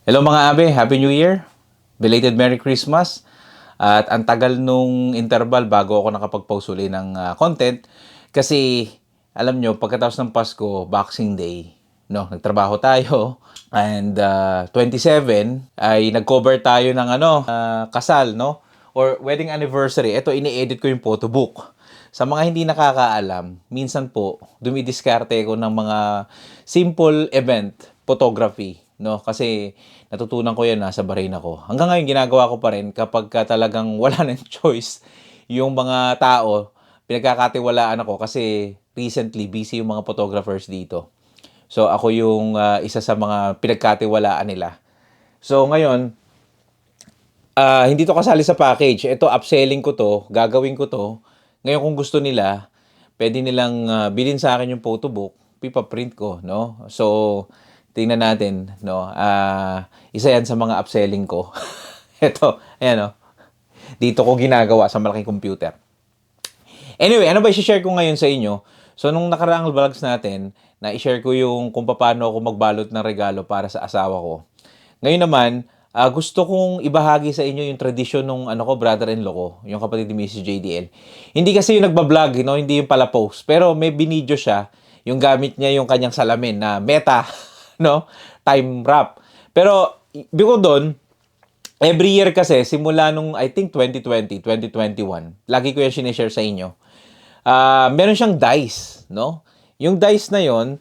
Hello mga abe, Happy New Year! Belated Merry Christmas! At ang tagal nung interval bago ako nakapag-post uli ng content kasi alam nyo, pagkatapos ng Pasko, Boxing Day, no, nagtrabaho tayo and 27 ay nag-cover tayo ng kasal, no, or wedding anniversary. Ito, ini-edit ko yung photo book. Sa mga hindi nakakaalam, minsan po, dumidiskarte ko ng mga simple event photography, no? Kasi natutunan ko yan nasa Bahrain ako. Hanggang ngayon, ginagawa ko pa rin kapag talagang wala nang choice yung mga tao, pinagkakatiwalaan ako kasi recently, busy yung mga photographers dito. So, ako yung isa sa mga pinagkatiwalaan nila. So, ngayon, hindi to kasali sa package. Ito, upselling ko to, gagawin ko to. Ngayon kung gusto nila, pwede nilang bilhin sa akin yung photo book, pipaprint ko, no? So, tingnan natin, no? Isa yan sa mga upselling ko. Ito, ayan, no? Dito ko ginagawa sa malaking computer. Anyway, ano ba i-share ko ngayon sa inyo? So, nung nakaraang vlogs natin, na-share ko yung kung paano ako magbalot ng regalo para sa asawa ko. Ngayon naman, gusto kong ibahagi sa inyo yung tradisyon ng brother-in-law ko, yung kapatid ni Mrs. JDL. Hindi kasi yung nagbablog, no? Hindi yung pala post. Pero may binidyo siya, yung gamit niya yung kanyang salamin na Meta, no? Time wrap. Pero, bukod doon, every year kasi, simula nung, I think, 2020, 2021, lagi ko yung sinishare sa inyo, meron siyang dice, no? Yung dice na yon,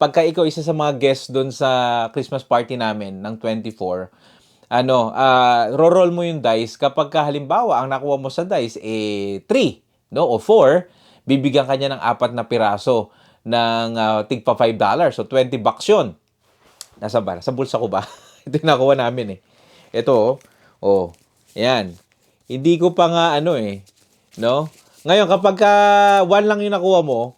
pagka ikaw isa sa mga guest doon sa Christmas party namin ng 24, ro-roll mo yung dice kapag halimbawa ang nakuha mo sa dice 3, no, o 4, bibigyan ka niya ng 4 na piraso ng tigpa $5. So 20 bucks yun. Nasa ba? Sa bulsa ko ba? Ito yung nakuha namin eh. Ito oh. Yan. Hindi ko pa nga no? Ngayon kapag 1 lang yung nakuha mo,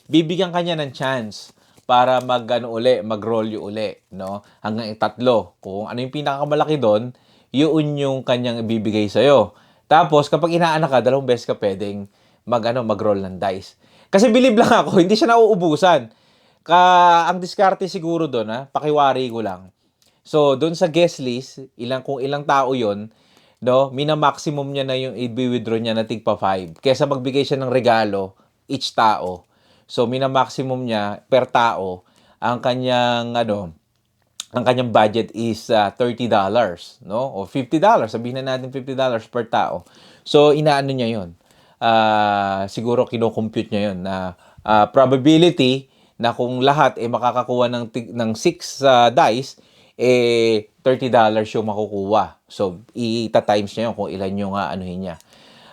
bibigyan kanya ng chance para mag-roll uli, no? Hanggang 3. Kung ano yung pinakamalaki doon, yun yung kanyang ibibigay sa'yo. Tapos, kapag inaanak ka, 2 beses ka pwedeng mag-roll ng dice. Kasi believe lang ako, hindi siya nauubusan. Ang diskarte siguro doon, pakiwari ko lang. So, doon sa guest list, kung ilang tao yon, no? Mina-maximum niya na yung i-withdraw niya na tigpa 5. Kesa magbigay siya ng regalo, each tao. So, mina-maximum niya per tao, ang kanyang budget is $30, no? O $50, sabihin na natin $50 per tao. So, inaano niya 'yon. Siguro kino-compute niya 'yon na probability na kung lahat makakakuha ng 6 dice, $30 yung makukuha. So, ita-times niya 'yon kung ilan yung anuhin niya.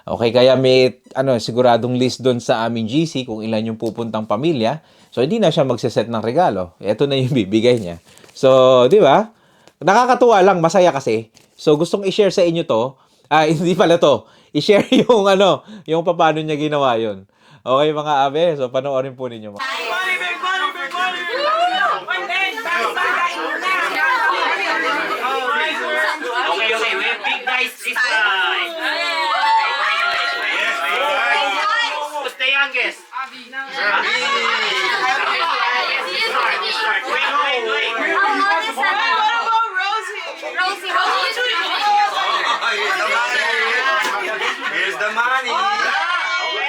Okay, kaya may siguradong list doon sa aming GC kung ilan yung pupuntang pamilya. So, hindi na siya magse-set ng regalo. Ito na yung bibigay niya. So, di ba? Nakakatuwa lang, masaya kasi. So, gustong i-share sa inyo to. Hindi pala to. I-share yung yung paano niya ginawa yon. Okay, mga abe. So, panoorin po ninyo. Okay, we have big dice this time. Who's the youngest? Start. Wait. Here's the money. Wait.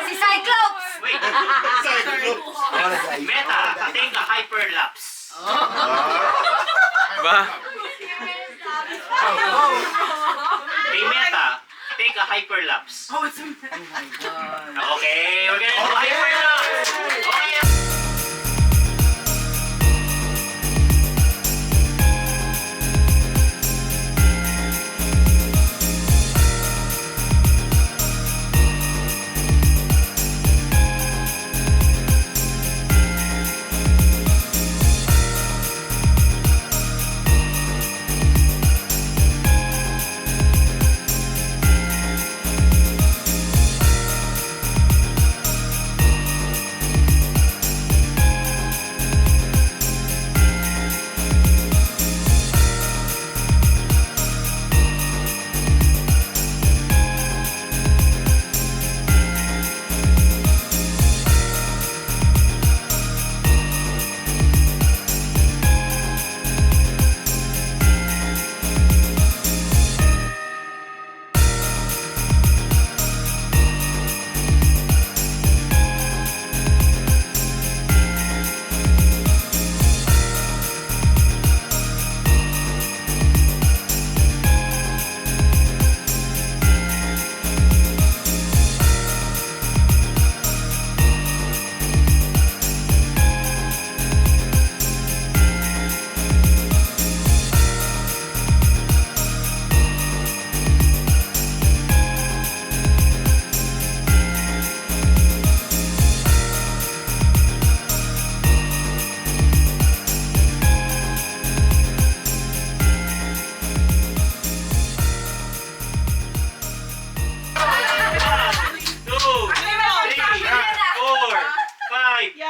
Si Cyclops! Wait. Meta, take a hyperlapse. Ba? Hey, Meta, take a hyperlapse. Oh my God. Okay, we're gonna do hyperlapse. Okay.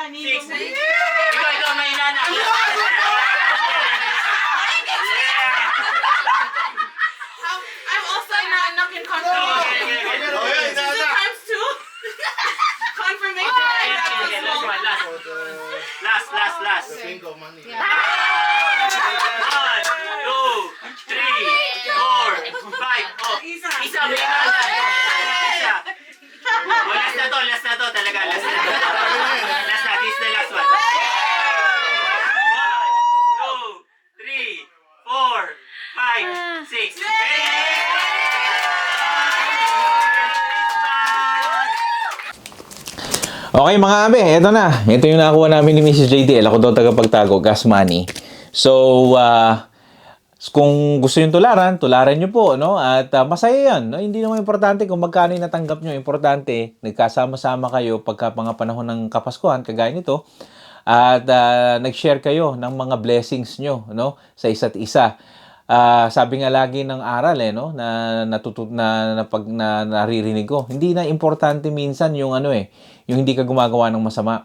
6. Ikaw, may inanak. I'm also not in confirmation. Is it times 2? Confirmation. Last. 1, 2, 3, 4, 5. Oh, isa may inanak. Isa. Oh, last na to talaga. Last na. This is the last one. 1, 2, 3, 4, 5, 6. Okay mga abe, eto na. Ito yung nakakuha namin ni Mrs. JDL. Ako daw tagapagtago, gas money. So, kung gusto nyo tularan nyo po, no? At masaya yan, no? Hindi naman importante kung magkano yung natanggap nyo. Importante, nagkasama-sama kayo pagka mga panahon ng Kapaskuhan, kagaya nito. At nag-share kayo ng mga blessings nyo, no? Sa isa't isa. Sabi nga lagi ng aral no, na naririnig ko, hindi na importante minsan yung yung hindi ka gumagawa ng masama.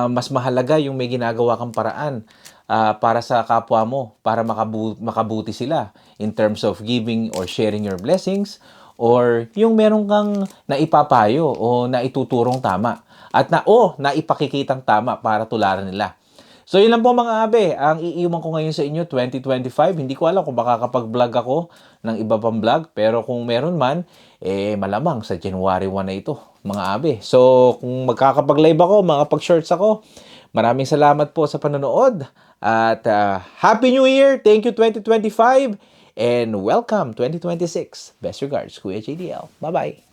Mas mahalaga yung may ginagawa kang paraan para sa kapwa mo, para makabuti sila in terms of giving or sharing your blessings, or yung meron kang naipapayo o naituturong tama at naipakikitang tama para tularan nila. So, yun lang po mga abe. Ang iiwan ko ngayon sa inyo, 2025. Hindi ko alam kung makakapag-vlog ako ng iba pang vlog. Pero kung meron man, malamang sa January 1 na ito, mga abe. So, kung magkakapag-live ako, makapag-shorts ako, maraming salamat po sa panonood. At Happy New Year! Thank you 2025! And welcome 2026. Best regards, Kuya JDL. Bye-bye!